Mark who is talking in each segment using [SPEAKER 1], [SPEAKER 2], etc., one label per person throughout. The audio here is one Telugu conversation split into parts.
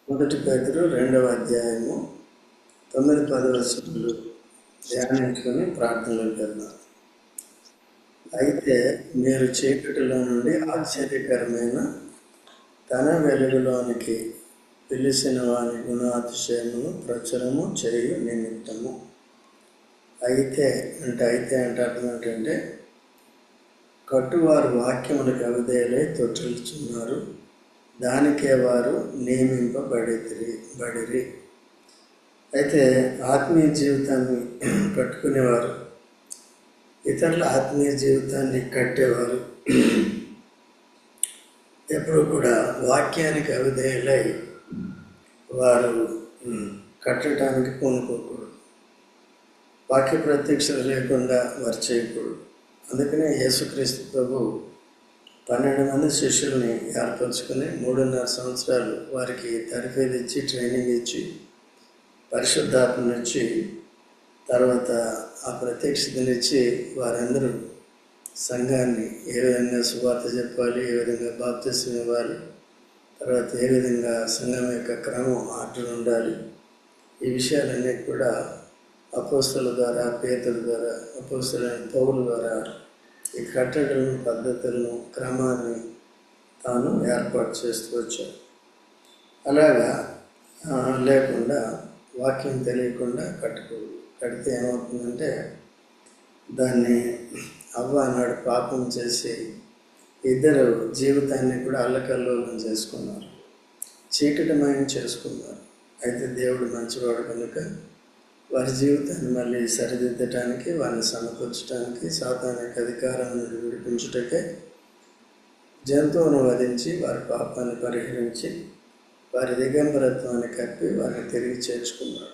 [SPEAKER 1] మొదటి పేతురు 2వ అధ్యాయము 9-10 వచనాలు ధ్యానించుకొని ప్రార్థనలోకి వెళ్దాం. అయితే మీరు చీకటిలో నుండి ఆశ్చర్యకరమైన తన వెలుగులోనికి పిలిచిన వాని గుణాతిశయమును ప్రచురము చేయు నిమిత్తము. అయితే అర్థం ఏంటంటే కట్టువారు వాక్యములకు అవిధేయులై తొట్టిల్చున్నారు, దానికే వారు నియమింపబడిరి. అయితే ఆత్మీయ జీవితాన్ని కట్టుకునేవారు, ఇతరుల ఆత్మీయ జీవితాన్ని కట్టేవారు ఎప్పుడు కూడా వాక్యానికి అవిధేయులై వారు కట్టడానికి పూనుకోకూడదు. వాక్య ప్రత్యక్షత లేకుండా వారు చేయకూడదు. అందుకనే యేసుక్రీస్తు ప్రభు 12 మంది శిష్యుల్ని ఏర్పరచుకుని 3.5 సంవత్సరాలు వారికి తరఫీదు ఇచ్చి ట్రైనింగ్ ఇచ్చి పరిశుద్ధాత్మనిచ్చి తర్వాత ఆ ప్రత్యక్షతనిచ్చి వారందరూ సంఘాన్ని ఏ విధంగా సువార్త చెప్పాలి, ఏ విధంగా బాప్తిస్మం ఇవ్వాలి, తర్వాత ఏ విధంగా సంఘం యొక్క క్రమం ఆర్డర్ ఉండాలి, ఈ విషయాలన్నీ కూడా అపోస్తలుల ద్వారా, పేతురు ద్వారా, అపోస్తలులైన పౌలు ద్వారా ఈ కట్టడలను, పద్ధతులను, క్రమాన్ని తాను ఏర్పాటు చేస్తూ వచ్చాడు. అలాగా లేకుండా వాక్యం తెలియకుండా కట్టకూడదు. కడితే ఏమవుతుందంటే దాన్ని అన్నాడు పాపం చేసి ఇద్దరు జీవితాన్ని కూడా అల్లకల్లోలం చేసుకున్నారు, చీకటిమయం చేసుకున్నారు. అయితే దేవుడు మంచివాడు కనుక వారి జీవితాన్ని మళ్ళీ సరిదిద్దటానికి, వారిని సమకూర్చడానికి, సాతానికి అధికారం నుండి విడిపించుటకే జంతువును వధించి వారి పాపాన్ని పరిహరించి వారి దిగంబరత్వాన్ని కప్పి వారిని తిరిగి చేర్చుకున్నాడు.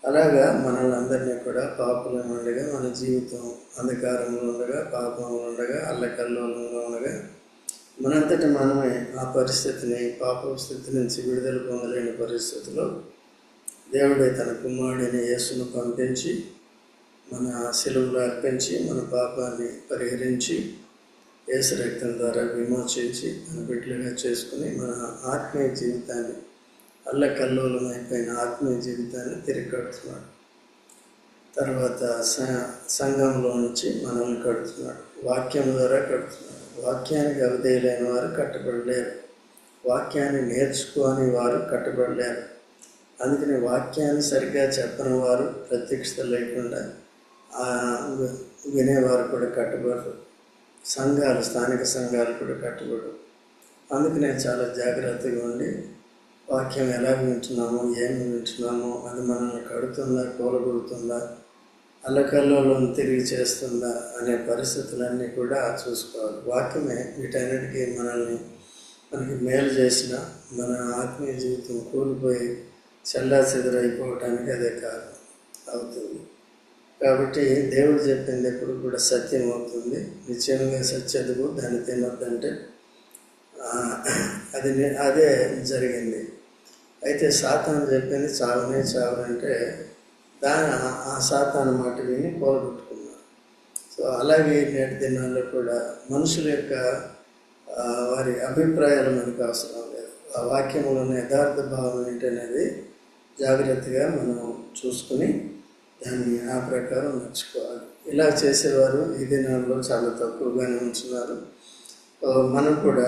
[SPEAKER 1] అలాగా మనల్ని అందరినీ కూడా పాపంలో ఉండగా, మన జీవితం అంధకారంలో ఉండగా, పాపంలో ఉండగా, అల్లకల్లోలంలో ఉండగా మనంతటి మనమే ఆ పరిస్థితిని, పాప స్థితి నుంచి విడుదల పొందలేని పరిస్థితిలో దేవుడే తన కుమారుడైన యేసును పంపించి మన సిలువలో అర్పించి మన పాపాన్ని పరిహరించి యేసు రక్తం ద్వారా విమోచించి మన బిడ్డలుగా చేసుకుని మన ఆత్మీయ జీవితాన్ని, అల్లకల్లోలమైపోయిన ఆత్మీయ జీవితాన్ని తిరిగి కడుతున్నాడు. తర్వాత సంఘంలో నుంచి మనల్ని కడుతున్నాడు, వాక్యం ద్వారా కడుతున్నాడు. వాక్యానికి అవిధేయులైన వారు కట్టబడలేరు, వాక్యాన్ని నేర్చుకోని వారు కట్టబడలేరు. అందుకని వాక్యాన్ని సరిగ్గా చెప్పని వారు ప్రత్యక్షత లేకుండా వినేవారు కూడా కట్టబడరు. సంఘాలు, స్థానిక సంఘాలు కూడా కట్టబడరు. అందుకనే చాలా జాగ్రత్తగా ఉండి వాక్యం ఎలా వింటున్నామో, ఏమి వింటున్నామో, అది మనల్ని కడుతుందా, కూలగొడుతుందా, అల్లకల్లోలను తిరిగి చేస్తుందా అనే పరిస్థితులన్నీ కూడా చూసుకోవాలి. వాక్యమే వీటన్నిటికీ మనకి మేలు చేసిన మన ఆత్మీయ జీవితం కూలిపోయి చెల్లాచెదరైపోవటానికి అదే కారణం అవుతుంది. కాబట్టి దేవుడు చెప్పింది ఎప్పుడు కూడా సత్యం అవుతుంది. నిశ్చయంగా సత్యదుగు దాన్ని తినొద్దంటే అదే జరిగింది. అయితే సాతాను చెప్పింది చావనంటే ఆ సాతాను మాట విని పోగొట్టుకున్నారు. సో అలాగే నేటి దినాల్లో కూడా మనుషుల యొక్క వారి అభిప్రాయాలు మనకు అవసరం లేదు. ఆ వాక్యంలోని యథార్థ భావం ఏంటనేది జాగ్రత్తగా మనం చూసుకుని దాన్ని ఆ ప్రకారం నడుచుకోవాలి. ఇలా చేసేవారు ఈ దినాల్లో చాలా తక్కువగానే ఉంటున్నారు. మనం కూడా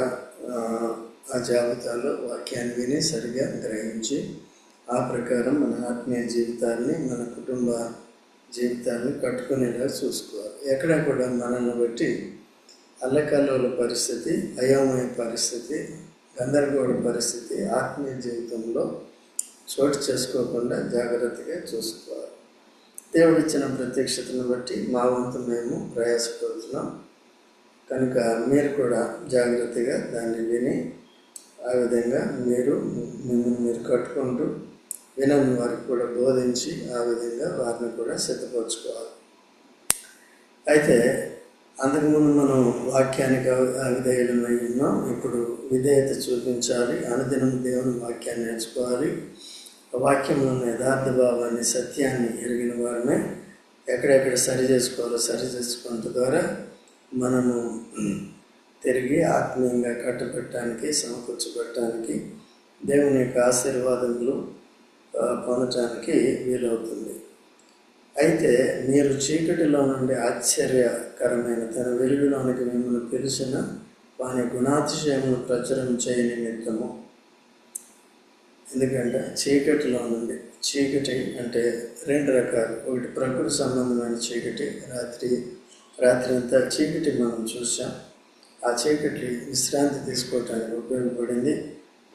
[SPEAKER 1] ఆ జాబితాలో వాక్యాన్ని విని సరిగా గ్రహించి ఆ ప్రకారం మన ఆత్మీయ జీవితాన్ని, మన కుటుంబ జీవితాన్ని కట్టుకునేలా చూసుకోవాలి. ఎక్కడ కూడా మనల్ని బట్టి అల్లకల్లోల పరిస్థితి, అయోమయ పరిస్థితి, గందరగోళ పరిస్థితి ఆత్మీయ జీవితంలో చోటు చేసుకోకుండా జాగ్రత్తగా చూసుకోవాలి. దేవుడిచ్చిన ప్రత్యక్షతను బట్టి మా వంతు మేము ప్రయాసపడుతున్నాం కనుక మీరు కూడా జాగ్రత్తగా దాన్ని విని ఆ విధంగా మీరు కట్టుకుంటూ వినని వారికి కూడా బోధించి ఆ విధంగా వారిని కూడా సిద్ధపరచుకోవాలి. అయితే అంతకుముందు మనం వాక్యానికి అవిధేయులమై ఉన్నాం. ఇప్పుడు విధేయత చూపించాలి. అనుదినం దేవుని వాక్యాన్ని నేర్చుకోవాలి. వాక్యంలో యథార్థ భావాన్ని, సత్యాన్ని ఎరిగిన వారమే ఎక్కడెక్కడ సరి చేసుకుంట ద్వారా మనము తిరిగి ఆత్మీయంగా కట్టబెట్టడానికి, సమకూర్చబెట్టడానికి దేవుని యొక్క ఆశీర్వాదములు పొందటానికి వీలవుతుంది. అయితే మీరు చీకటిలో నుండి ఆశ్చర్యకరమైన తన వెలుగులోనికి మిమ్మల్ని పిలిచిన వాని గుణాతిశయమును ప్రచురం చేయ నిమిత్తము. ఎందుకంటే చీకటిలో నుండి, చీకటి అంటే రెండు రకాలు. ఒకటి ప్రకృతి సంబంధమైన చీకటి, రాత్రి అంతా చీకటి మనం చూసాం. ఆ చీకటి విశ్రాంతి తీసుకోవటానికి ఉపయోగపడింది.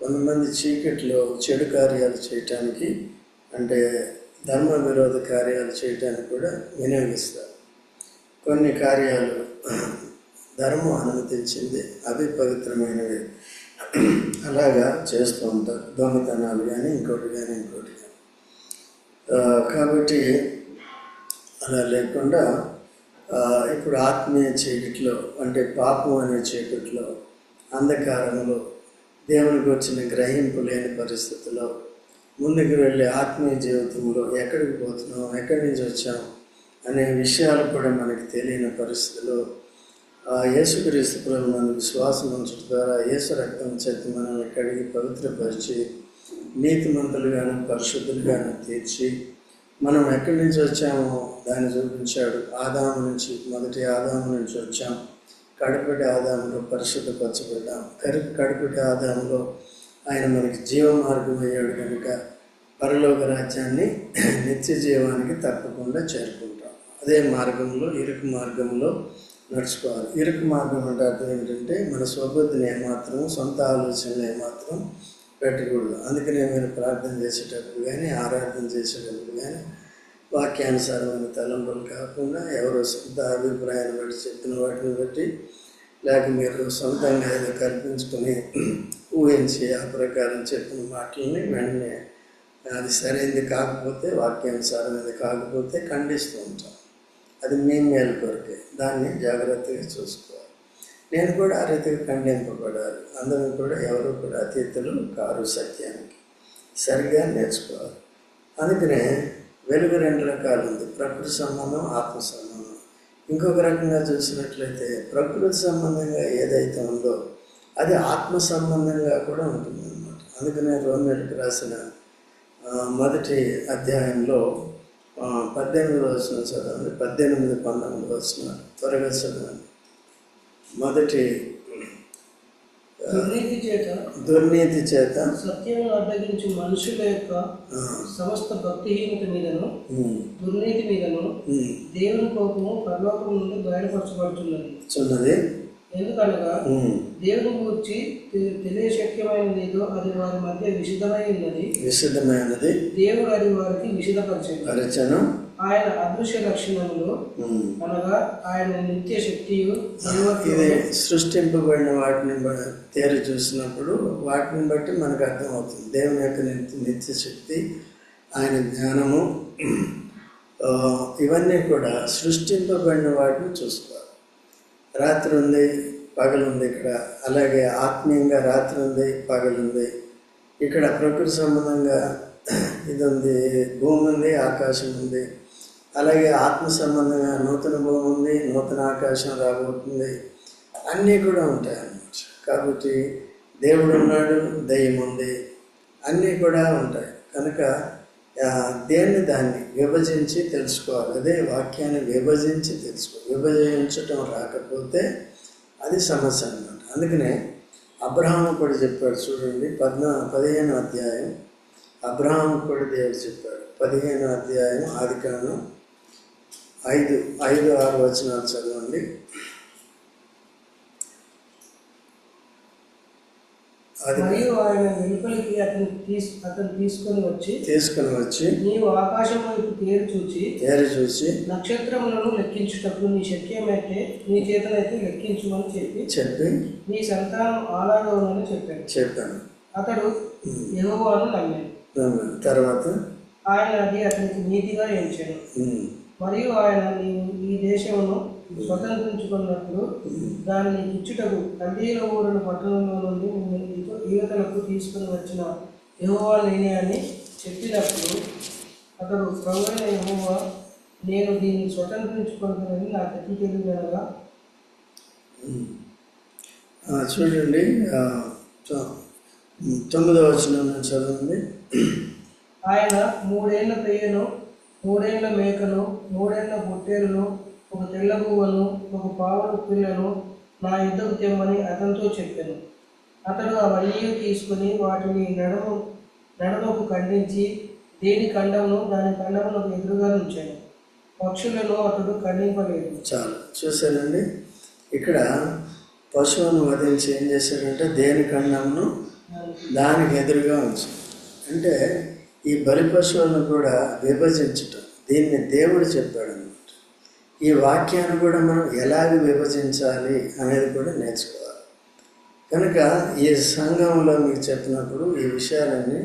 [SPEAKER 1] కొంతమంది చీకటిలో చెడు కార్యాలు చేయటానికి, అంటే ధర్మ విరోధ కార్యాలు చేయటానికి కూడా వినియోగిస్తారు. కొన్ని కార్యాలు ధర్మం అనుమతించింది, అవి పవిత్రమైనవి, అలాగా చేస్తూ ఉంటారు. దొంగతనాలు కానీ ఇంకోటి కానీ. కాబట్టి అలా లేకుండా ఇప్పుడు ఆత్మీయ చీకటిలో, అంటే పాపం అనే చీకటిలో, అంధకారంలో, దేవునికి వచ్చిన గ్రహింపు లేని పరిస్థితిలో ముందుకు వెళ్ళే ఆత్మీయ జీవితంలో ఎక్కడికి పోతున్నాం, ఎక్కడి నుంచి వచ్చాం అనే విషయాలు కూడా మనకి తెలియని పరిస్థితిలో యేసుక్రీస్తు ప్రభువు మన విశ్వాసం ఉంచడం ద్వారా యేసు రక్తం చేత మనల్ని కడిగి పవిత్రపరిచి నీతిమంతులుగాను పరిశుద్ధులుగాను తీర్చి మనం ఎక్కడి నుంచి వచ్చామో దాన్ని చూపించాడు. మొదటి ఆదాము నుంచి వచ్చాం. కడపటి ఆదాములో పరిశుద్ధపరచబడ్డాం. కడపటి ఆదాములో ఆయన మనకి జీవ మార్గం అయ్యాడు కనుక పరలోక రాజ్యాన్ని, నిత్య జీవానికి తప్పకుండా చేరుకుంటాం. అదే మార్గంలో, ఇరుకు మార్గంలో నడుచుకోవాలి. ఇరుకు మార్గం అంటే అర్థం ఏంటంటే మన స్వబుద్ధిని ఏమాత్రం, సొంత ఆలోచనలు ఏమాత్రం పెట్టకూడదు. అందుకనే మీరు ప్రార్థన చేసేటప్పుడు కానీ, ఆరాధన చేసేటప్పుడు కానీ వాక్యానుసారమైన తలంపులు కాకుండా ఎవరో సొంత అభిప్రాయాన్ని బట్టి చెప్పిన వాటిని బట్టి, లేక మీరు సొంతంగా ఏదో కల్పించుకొని ఊహించి ఆ ప్రకారం చెప్పిన మాటలని వెంటనే అది సరైనది కాకపోతే, వాక్యానుసారమైనది కాకపోతే ఖండిస్తూ ఉంటాం. అది మీ మేలు కొరకే. దాన్ని జాగ్రత్తగా చూసుకోవాలి. నేను కూడా ఆ రీతిగా ఖండింపబడాలి. అందరూ కూడా ఎవరు కూడా అతీతులు కారు సత్యానికి. సరిగ్గా నేర్చుకోవాలి. అందుకనే వెలుగు రెండు రకాలు ఉంది: ప్రకృతి సంబంధం, ఆత్మ సంబంధం. ఇంకొక రకంగా చూసినట్లయితే ప్రకృతి సంబంధంగా ఏదైతే ఉందో అది ఆత్మ సంబంధంగా కూడా ఉంటుంది అన్నమాట. అందుకనే రోమీయులకు రాసిన మొదటి అధ్యాయంలో 18వ వచనం చదవండి. 18, 19 వచనాలు త్వరగా చదవండి. మొదటి దుర్నీతి చేత
[SPEAKER 2] సత్యమును అడ్డగించు మనుషుల యొక్క సమస్త భక్తిహీనత మీదను, దుర్నీతి మీదను దేవుని కోపము పరలోకం నుండి బయలుపరచబడుతున్నది. ఎందుకనగా దేవుని గురించి తెలియశక్యమైనది ఏదో అది వారి మధ్య విశుద్ధమైనది. దేవుడు అది వారికి విశుద్ధపరచను. ఆయన అదృశ్య లక్షణములు అనగా ఆయన నిత్య శక్తియు,
[SPEAKER 1] ఇది సృష్టింపబడిన వాటిని తేరి చూసినప్పుడు వాటిని బట్టి మనకు అర్థమవుతుంది. దేవుని యొక్క నిత్య శక్తి, ఆయన జ్ఞానము, ఇవన్నీ కూడా సృష్టింపబడిన వాటిని చూసుకోవాలి. రాత్రి ఉంది, పగలు ఉంది ఇక్కడ. అలాగే ఆత్మీయంగా రాత్రి ఉంది, పగలు ఉంది. ఇక్కడ ప్రకృతి సంబంధంగా ఇది ఉంది, భూమి ఉంది, ఆకాశం ఉంది. అలాగే ఆత్మ సంబంధంగా నూతన భూమి ఉంది, నూతన ఆకాశం రాబోతుంది. అన్నీ కూడా ఉంటాయి అన్నమాట. కాబట్టి దేవుడు ఉన్నాడు, దయ్యం ఉంది, అన్నీ కూడా ఉంటాయి. కనుక దాన్ని విభజించి తెలుసుకోవాలి. అదే వాక్యాన్ని విభజించి తెలుసుకోవాలి. విభజించటం రాకపోతే అది సమస్య అన్నమాట. అందుకనే అబ్రహాము కూడా చెప్పాడు చూడండి, 15వ అధ్యాయం అబ్రహాము కూడా దేవుడు చెప్పాడు. 15వ అధ్యాయం ఆదికాండం 5-6 వచనాలు చదవండి.
[SPEAKER 2] మరియు ఆయన వెలుపలికి అతను తీసుకొని వచ్చి నీవు ఆకాశం వైపు తేరు చూచి నక్షత్రములను లెక్కించుటప్పుడు నీ శక్యమైతే నీ చేతనైతే లెక్కించుమని చెప్పి నీ సంతానం అలాగా ఉందని చెప్పాను. అతడు యెహోవాను నమ్మాడు.
[SPEAKER 1] తర్వాత
[SPEAKER 2] ఆయన అది అతనికి నీతిగా ఎంచాడు. మరియు ఆయన నీవు ఈ దేశమును స్వతంత్రించుకున్నప్పుడు దాన్ని ఇచ్చుటకు కల్దీయుల ఊరిన పట్టణంలో నుండి యువతలకు తీసుకుని వచ్చిన యెహోవా నేనే అని చెప్పినప్పుడు అతడు ప్రభువైన యెహోవా నేను దీన్ని స్వతంత్రించుకుంటానని నాకు ఎట్లు తెలియనగా.
[SPEAKER 1] చూడండి, 9వ వచనం నుంచి చదవండి.
[SPEAKER 2] ఆయన 3 ఏళ్ల పెయ్యను, 3 ఏళ్ల మేకను, 3 ఏళ్ల పొట్టేలును, ఒక తెల్లగువ్వను, ఒక పావులు పిల్లను నా యుద్ధకు తెమ్మని అతనితో చెప్పాను. అతడు అవన్నీ తీసుకుని వాటిని నడుమకు ఖండించి దేని ఖండమును దాని ఖండములకు ఎదురుగా ఉంచాను. పక్షులను అతడు ఖండింపలేదు.
[SPEAKER 1] చాలు, చూశానండి. ఇక్కడ పశువును వధించి ఏం చేశాడంటే దేని ఖండమును దానికి ఎదురుగా ఉంచాడు. అంటే ఈ బలి పశువులను కూడా విభజించటం, దీన్ని దేవుడు చెప్పాడు అన్నమాట. ఈ వాక్యాన్ని కూడా మనం ఎలాగ విభజించాలి అనేది కూడా నేర్చుకోవాలి. కనుక ఈ సంఘంలో మీకు చెప్పినప్పుడు ఈ విషయాలన్నీ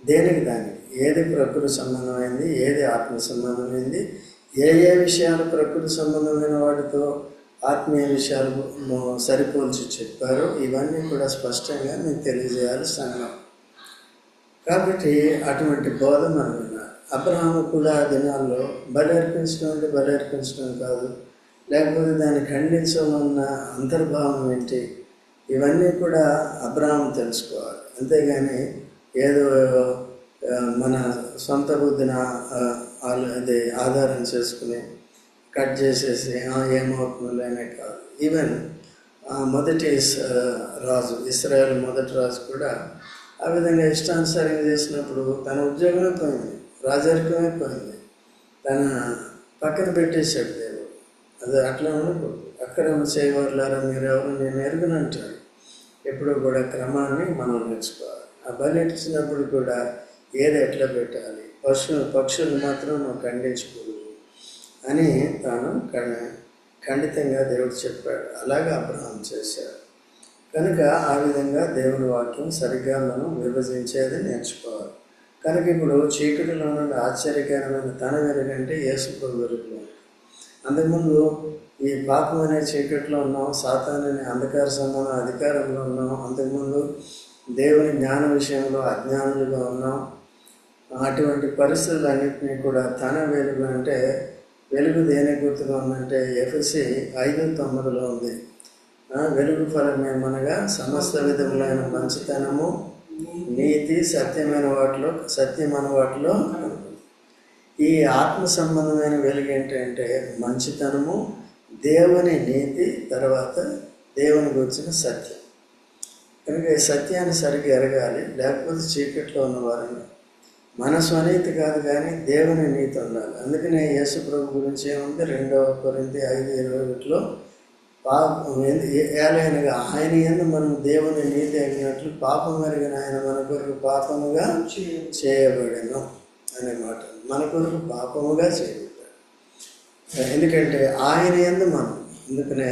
[SPEAKER 1] దేనికి దానికి, ఏది ప్రకృతి సంబంధమైంది, ఏది ఆత్మ సంబంధమైంది, ఏ విషయాలు ప్రకృతి సంబంధమైన వాటితో ఆత్మీయ విషయాలు సరిపోల్చి చెప్పారో ఇవన్నీ కూడా స్పష్టంగా మీకు తెలియజేయాలి సంఘం. కాబట్టి అటువంటి బోధ మనం విన్నాం. అబ్రహాము కూడా ఆ దినాల్లో బలి అర్పించడం అంటే బలి అర్పించడం కాదు, లేకపోతే దాన్ని ఖండించమన్న అంతర్భావం ఏంటి, ఇవన్నీ కూడా అబ్రహాము తెలుసుకోవాలి. అంతేగాని ఏదో మన సొంత బుద్ధిని అది ఆధారం చేసుకుని కట్ చేసేసి ఏమవుతుందిలేనే కాదు. ఈవెన్ మొదటి రాజు, ఇశ్రాయేల్ మొదటి రాజు కూడా ఆ విధంగా ఇష్టానుసారంగా చేసినప్పుడు తన ఉద్యోగమే పోయింది, రాజరికమే పోయింది, తన పక్కన పెట్టేశాడు దేవుడు. అది అట్లా ఉండకూడదు. అక్కడ చేయవారులారా మీరెవరు నేను ఎరుగునంటాడు. ఎప్పుడు కూడా క్రమాన్ని మనం నేర్చుకోవాలి. ఆ బలి ఇచ్చినప్పుడు కూడా ఏది ఎట్లా పెట్టాలి, పక్షులు మాత్రం నువ్వు ఖండించకూడదు అని తాను ఖండితంగా దేవుడు చెప్పాడు. అలాగే అబ్రహాం చేశాడు. కనుక ఆ విధంగా దేవుని వాక్యం సరిగ్గా మనం విభజించేది నేర్చుకోవాలి. కనుక ఇప్పుడు చీకటిలో నుండి ఆశ్చర్యకరమైన తన వెలుగంటే యేసు ప్రభు వెలుగులో. అంతకుముందు ఈ పాపం అనే చీకటిలో ఉన్నాం, సాతాను అనే అంధకార సంబంధ అధికారంలో ఉన్నాం. అంతకుముందు దేవుని జ్ఞాన విషయంలో అజ్ఞానులుగా ఉన్నాం. అటువంటి పరిస్థితులన్నింటినీ కూడా తన వెలుగు అంటే, వెలుగు దేని గుర్తుగా ఉందంటే ఎఫెసీ 5:9 ఉంది. వెలుగు ఫలమేమనగా సమస్త విధములైన మంచితనము, నీతి, సత్యమైన వాటిలో ఈ ఆత్మ సంబంధమైన వెలుగు ఏంటంటే మంచితనము, దేవుని నీతి, తర్వాత దేవుని గురించిన సత్యం. కనుక ఈ సత్యాన్ని సరిగ్గా ఎరగాలి. లేకపోతే చీకట్లో ఉన్నవారిని మన స్వనీతి కాదు కానీ దేవుని నీతి ఉండాలి. అందుకనే యేసు ప్రభు గురించి ఏముంది, 2 కొరింథీ 5:21లో ఏలైనగా ఆయన యందు మనం దేవుని నీతి అయినట్లు పాపం ఎరిగిన ఆయన మన కొరకు పాపముగా చేయబడెను అనే మాట. మన కొరకు పాపముగా చేయబడ్డాడు. ఎందుకంటే ఆయన యందు మనం, అందుకనే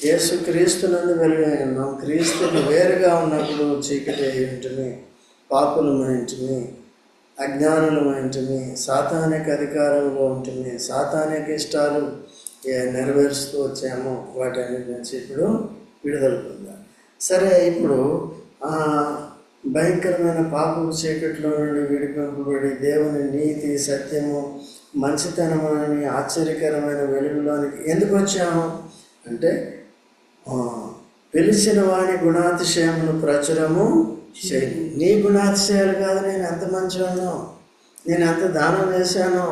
[SPEAKER 1] యేసు క్రీస్తునందు వెలుగై ఉన్నాం. క్రీస్తుకు వేరుగా ఉన్నప్పుడు చీకటి ఏంటిని, పాపులమైంటిని, అజ్ఞానులమైంటిని, సాతానిక అధికారంలో ఉంటుంది, సాతానిక ఇష్టాలు నెరవేరుస్తూ వచ్చాము. వాటన్నిటి నుంచి ఇప్పుడు విడుదల పొందాలి. సరే, ఇప్పుడు భయంకరమైన పాపపు చీకట్లో నుండి విడిపింపబడి దేవుని నీతి, సత్యము, మంచితనం అని ఆశ్చర్యకరమైన వెలుగులోనికి ఎందుకు వచ్చాము అంటే, పిలిచిన వాని గుణాతిశయమును ప్రచురము చేయి. నీ గుణాతిశయాలు కాదు, నేను ఎంత మంచివాడినో, నేను ఎంత దానం చేశానో,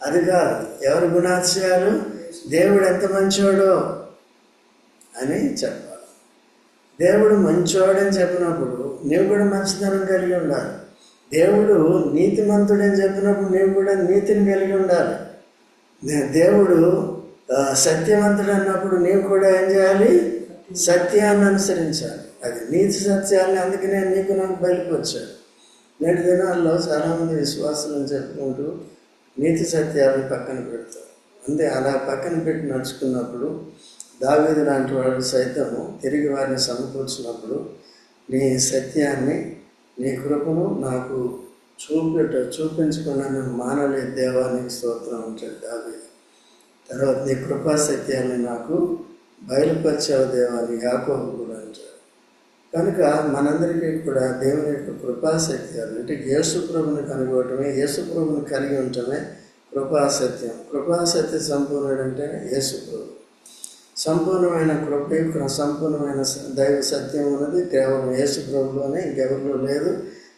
[SPEAKER 1] అది కాదు. ఎవరి గుణాతిశయాలు? దేవుడు ఎంత మంచివాడో అని చెప్పాలి. దేవుడు మంచివాడని చెప్పినప్పుడు నీవు కూడా మంచితనం కలిగి ఉండాలి. దేవుడు నీతిమంతుడని చెప్పినప్పుడు నీవు కూడా నీతిని కలిగి ఉండాలి. దేవుడు సత్యవంతుడు అన్నప్పుడు నీవు కూడా ఏం చేయాలి? సత్యాన్ని అనుసరించాలి. అది నీతి సత్యాలని అందుకనే నీకు నాకు బయలుపరిచాడు. నేటి దినాల్లో చాలామంది విశ్వాసాలను చెప్పుకుంటూ నీతి సత్యాలను పక్కన పెడతారు. అంతే, అలా పక్కన పెట్టి నడుచుకున్నప్పుడు దావీదు లాంటి వాడు సైతము తిరిగి వారిని సమకూర్చినప్పుడు నీ సత్యాన్ని, నీ కృపను నాకు చూపించుకున్నాను మానలేదు దేవా, నీకు స్తోత్రం అంటాడు దావీదు. తర్వాత నీ కృపా సత్యాన్ని నాకు బయలుపరిచావు దేవా అని యాకోబు కూడా అంటాడు. కనుక మనందరికీ కూడా దేవుని యొక్క కృపాసత్యాలు అంటే యేసు ప్రభుని కనుగొనటమే, యేసు ప్రభుని కలిగి ఉండటమే కృపాసత్యం. కృపాసత్య సంపూర్ణుడు అంటే యేసు ప్రభు. సంపూర్ణమైన కృప, సంపూర్ణమైన దైవ సత్యం ఉన్నది కేవలం యేసు ప్రభులోనే, ఇంకెవరిలో లేదు.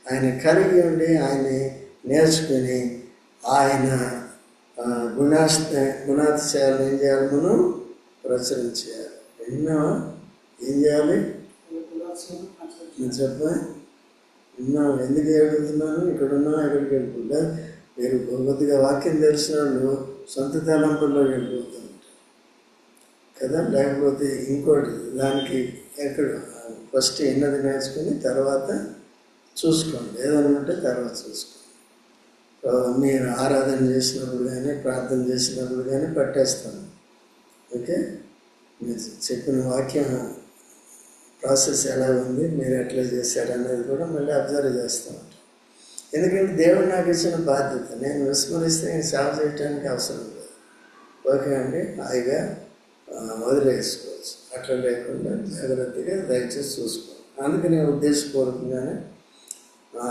[SPEAKER 1] ఆయన కలిగి ఉండి ఆయన నేర్చుకుని ఆయన గుణాతిశయాలను ఏం చేయాలి, మనం ప్రచురించేయాలి. విన్నావా? ఏం చేయాలి నేను చెప్పా? విన్నావు? ఎందుకు అడుగుతున్నాను? ఇక్కడ ఉన్నావు, ఎక్కడికి వెళ్ళిపోతా? మీరు కొద్దిగా వాక్యం తెలిసిన వాళ్ళు సొంత తలంపుల్లో వెళ్ళిపోతారు కదా. లేకపోతే ఇంకోటి దానికి ఎక్కడ ఫస్ట్ ఎన్నది నేర్చుకుని తర్వాత చూసుకోండి, ఏదైనా ఉంటే తర్వాత చూసుకోండి. మీరు ఆరాధన చేసినప్పుడు కానీ ప్రార్థన చేసినప్పుడు కానీ పట్టేస్తాను. ఓకే, మీరు చెప్పిన వాక్యం ప్రాసెస్ ఎలా ఉంది, మీరు ఎట్లా చేశారు అనేది కూడా మళ్ళీ అబ్జర్వ్ చేస్తూ ఉంటాను. ఎందుకంటే దేవుడు నాకు ఇచ్చిన బాధ్యత, నేను విస్మరిస్తే నేను సేవ చేయడానికి అవసరం లేదు. ఓకే అండి, హాయిగా వదిలేసుకోవచ్చు. అట్లా లేకుండా జాగ్రత్తగా దయచేసి చూసుకోవాలి. అందుకని ఉద్దేశపూర్వకంగానే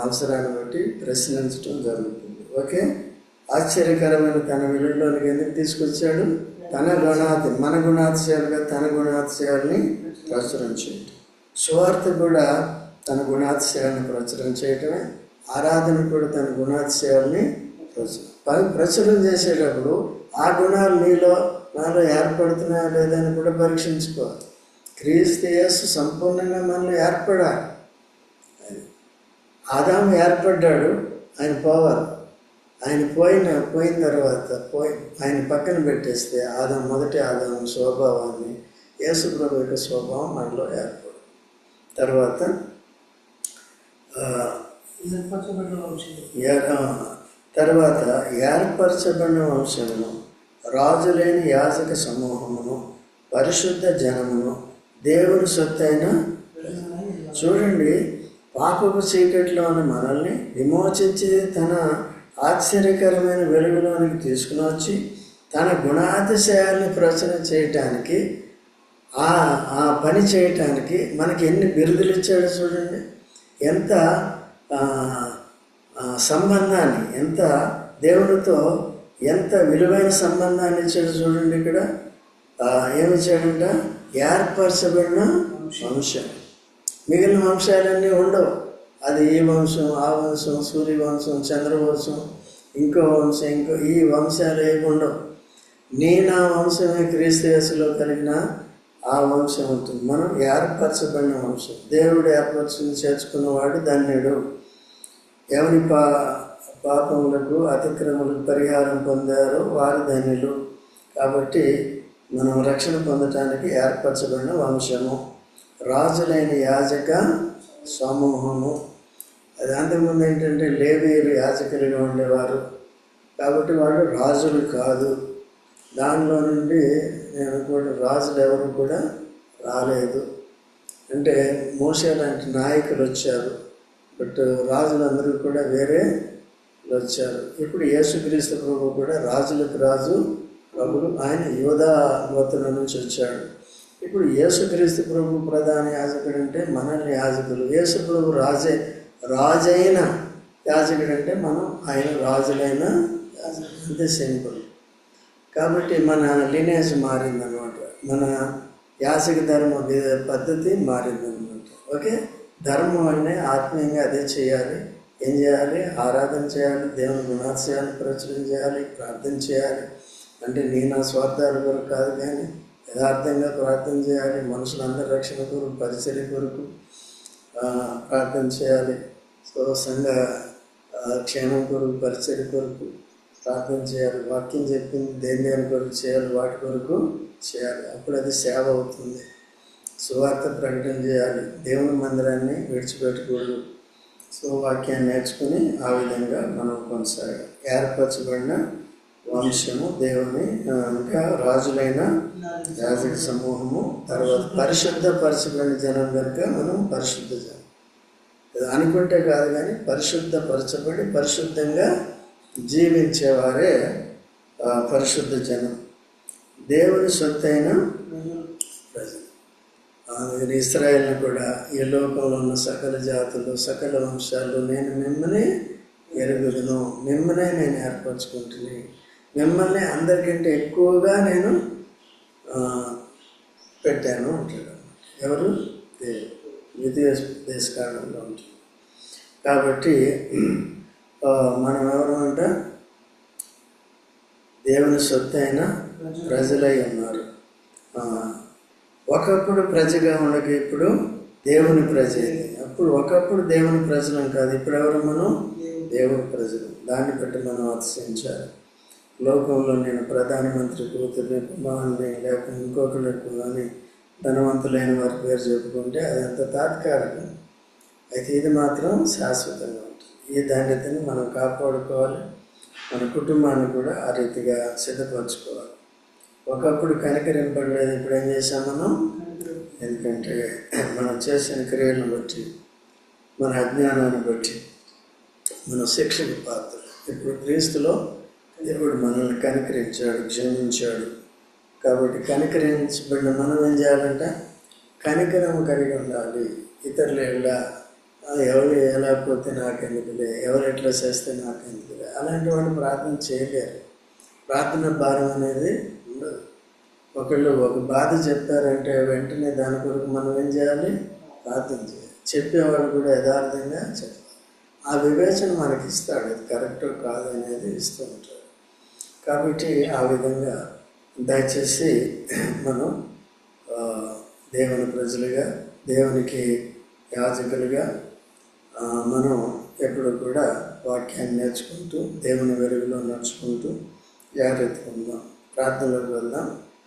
[SPEAKER 1] అవసరాన్ని బట్టి ప్రశ్నించడం జరుగుతుంది. ఓకే, ఆశ్చర్యకరమైన తన వెలుగులోనికి ఎందుకు తీసుకొచ్చాడు? తన మన గుణాతిశయాలుగా తన గుణాతిశయాల్ని ప్రచురం చేయటం. సువార్త కూడా తన గుణాతిశయాలను ప్రచురం చేయటమే, ఆరాధన కూడా తన గుణాతిశయాల్ని ప్రచురం చేసేటప్పుడు ఆ గుణాలు నాలో ఏర్పడుతున్నాయా లేదని కూడా పరీక్షించుకోవాలి. క్రీస్తు యేసు సంపూర్ణంగా మనలో ఏర్పడాలి. ఆదాము ఏర్పడ్డాడు, ఆయన పోవాలి. ఆయన పోయిన తర్వాత ఆయన పక్కన పెట్టేస్తే మొదటి ఆదాము స్వభావాన్ని, యేసు ప్రభు యొక్క స్వభావం మనలో ఏర్పడు. తర్వాత ఏర్పరచబడిన వంశమును, రాజులేని యాజక సమూహమును, పరిశుద్ధ జనమును, దేవుని సొత్తైన. చూడండి, పాపపు చీకట్లో ఉన్న మనల్ని విమోచించి తన ఆశ్చర్యకరమైన వెలుగులోనికి తీసుకుని వచ్చి తన గుణాతిశయాల్ని ప్రచురణ చేయటానికి, ఆ పని చేయటానికి మనకి ఎన్ని బిరుదులు ఇచ్చాడో చూడండి. ఎంత సంబంధాన్ని, ఎంత దేవుడితో ఎంత విలువైన సంబంధాన్ని ఇచ్చాడు చూడండి. ఇక్కడ ఏమిచ్చాడంట? ఏర్పరచబడిన వంశం. మిగిలిన వంశాలన్నీ ఉండవు. అది ఈ వంశం, ఆ వంశం, సూర్యవంశం, చంద్రవంశం, ఇంకో వంశం, ఈ వంశాలు ఏమి ఉండవు. నా వంశమే క్రీస్తు యేసులో కలిగిన ఆ వంశం ఉంటుంది. మనం ఏర్పరచబడిన వంశం. దేవుడు ఏర్పరచుకుని చేర్చుకున్నవాడు ధన్యుడు. ఎవరి పాపములకు అతిక్రమలకు పరిహారం పొందారో వారు ధన్యులు. కాబట్టి మనం రక్షణ పొందటానికి ఏర్పరచబడిన వంశము, రాజులైన యాజక సమూహము. అది అంతకుముందు ఏంటంటే లేవీయులు యాజకులుగా ఉండేవారు, కాబట్టి వాళ్ళు రాజులు కాదు. దానిలో నుండి నేను కూడా రాజులు ఎవరు కూడా రాలేదు. అంటే మోషే లాంటి నాయకులు వచ్చారు, బట్ రాజులందరూ కూడా వేరే వచ్చారు. ఇప్పుడు యేసుక్రీస్తు ప్రభు కూడా రాజులకు రాజు ప్రభుడు. ఆయన యోధా గోత్రం నుంచి వచ్చాడు. ఇప్పుడు యేసుక్రీస్తు ప్రభు ప్రధాన యాజకుడు అంటే మనల్ని యాజకులు. యేసు ప్రభు రాజైన యాజకుడు అంటే మనం ఆయన రాజులైన యాజకుడు. అంతే సింపుల్. కాబట్టి మన లినేజ్ మారిందనమాట, మన యాజక ధర్మ పద్ధతి మారిందనమాట. ఓకే, ధర్మం అంటే ఆత్మీయంగా అదే చేయాలి. ఏం చేయాలి? ఆరాధన చేయాలి, దేవుని గుణాతిశయాలను ప్రచురణ చేయాలి, ప్రార్థన చేయాలి. అంటే నా స్వార్థాల కొరకు కాదు, కానీ యథార్థంగా ప్రార్థన చేయాలి. మనుషులందరి రక్షణ కొరకు, పరిచర్య కొరకు ప్రార్థన చేయాలి. సో సంఘ క్షేమం కొరకు, పరిచర్య కొరకు ప్రార్థన చేయాలి. వాక్యం చెప్పింది దేని కొరకు చేయాలి, వాటి కొరకు చేయాలి. అప్పుడు అది సేవ అవుతుంది. సువార్త ప్రకటన చేయాలి, దేవుని మందిరాన్ని విడిచిపెట్టకూడదు. సో వాక్యాన్ని నేర్చుకుని ఆ విధంగా మనం కొనసాగాలి. ఏర్పరచబడిన వంశము, దేవుని ఇంకా రాజులైన యాజక సమూహము, తర్వాత పరిశుద్ధపరచబడిన జనం కనుక మనం పరిశుద్ధ జనం అనుకుంటే కాదు, కానీ పరిశుద్ధపరచబడి పరిశుద్ధంగా జీవించేవారే పరిశుద్ధ జనం, దేవుని సొత్తైన ప్రజలు. ఇశ్రాయేలును కూడా ఈ లోకంలో ఉన్న సకల జాతులు, సకల వంశాలు నేను మిమ్మల్ని ఎరుగుదును, మిమ్మల్ని నేను ఏర్పరచుకుంటుని, మిమ్మల్ని అందరికంటే ఎక్కువగా నేను పెట్టాను అంటాడు. ఎవరు? దేవుడు. ద్వితీయోపదేశకాండంలో ఉంటుంది. కాబట్టి మనం ఎవరు అంట? దేవుని సొత్తు అయిన ప్రజలై ఉన్నారు. ఒకప్పుడు ప్రజగా ఉండక ఇప్పుడు దేవుని ప్రజ ఇది. అప్పుడు ఒకప్పుడు దేవుని ప్రజలం కాదు, ఇప్పుడు ఎవరు మనం? దేవుని ప్రజలు. దాన్ని బట్టి మనం అతిశయించాలి. లోకంలో నేను ప్రధానమంత్రి కూతుర్ని, కుమారుని, లేక ఇంకొకరికి అని ధనవంతులైన వారి పేరు చెప్పుకుంటే అది అంత తాత్కాలికం. అయితే ఇది మాత్రం శాశ్వతంగా ఉంటుంది. ఈ ధాన్యతని మనం కాపాడుకోవాలి. మన కుటుంబాన్ని కూడా ఆ రీతిగా సిద్ధపరచుకోవాలి. ఒకప్పుడు కనికరింపడలేదు, ఇప్పుడు ఏం చేశాం మనం? ఎందుకంటే మనం చేసిన క్రియలను బట్టి, మన అజ్ఞానాన్ని బట్టి మన శిక్షకు పాత్రలు. ఇప్పుడు క్రీస్తులో దేవుడు మనల్ని కనికరించాడు, క్షమించాడు. కాబట్టి కనికరించబడిన మనం ఏం చేయాలంటే కనికరం కలిగి ఉండాలి. ఇతరుల ఎవరు ఎలా పోతే నాకెందుకులే, ఎవరు ఎట్లా చేస్తే నాకెందుకులే, అలాంటి వాళ్ళు ప్రార్థన చేయలేరు. ప్రార్థన భారం అనేది ఉండదు. ఒకళ్ళు ఒక బాధ చెప్పారంటే వెంటనే దాని కొరకు మనం ఏం చేయాలి? ప్రార్థన చేయాలి. చెప్పేవాడు కూడా యథార్థంగా చెప్పాలి. ఆ వివేచన మనకి ఇస్తాడు, అది కరెక్టో కాదు అనేది ఇస్తూ ఉంటాడు. కాబట్టి ఆ విధంగా దయచేసి మనం దేవుని ప్రజలుగా, దేవునికి యాజకులుగా మనం ఎప్పుడు కూడా వాక్యాన్ని నేర్చుకుంటూ, దేవుని వెలుగులో నడుచుకుంటూ జాగ్రత్తగా ఉందాం. ప్రార్థనలోకి వెళ్దాం.